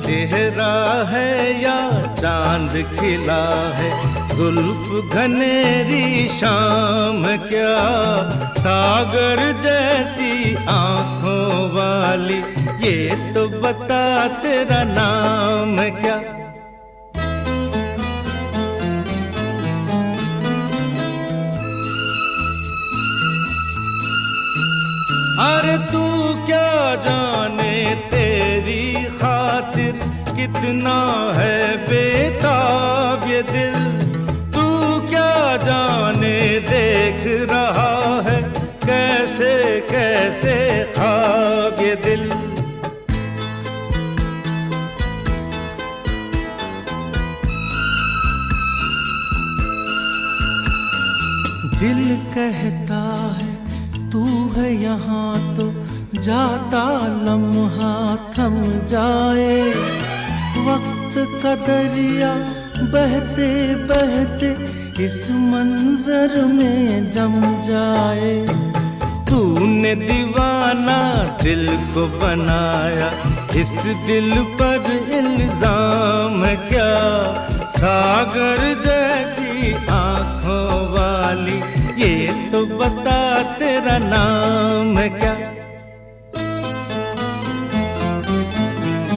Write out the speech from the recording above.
चेहरा है या चांद खिला है, जुल्फ घनेरी शाम क्या, सागर जैसी आंखों वाली, ये तो बता तेरा नाम क्या। अरे तू क्या जाने तेरी खातिर कितना है बेताब ये दिल, तू क्या जाने देख रहा है कैसे कैसे ख्वाब ये दिल। दिल कहता है तू है यहाँ तो जाता लम्हा थम जाए, वक्त का दरिया बहते बहते इस मंजर में जम जाए। तूने दीवाना दिल को बनाया, इस दिल पर इल्जाम क्या, सागर जैसी आंखों वाली, ये तो बता तेरा नाम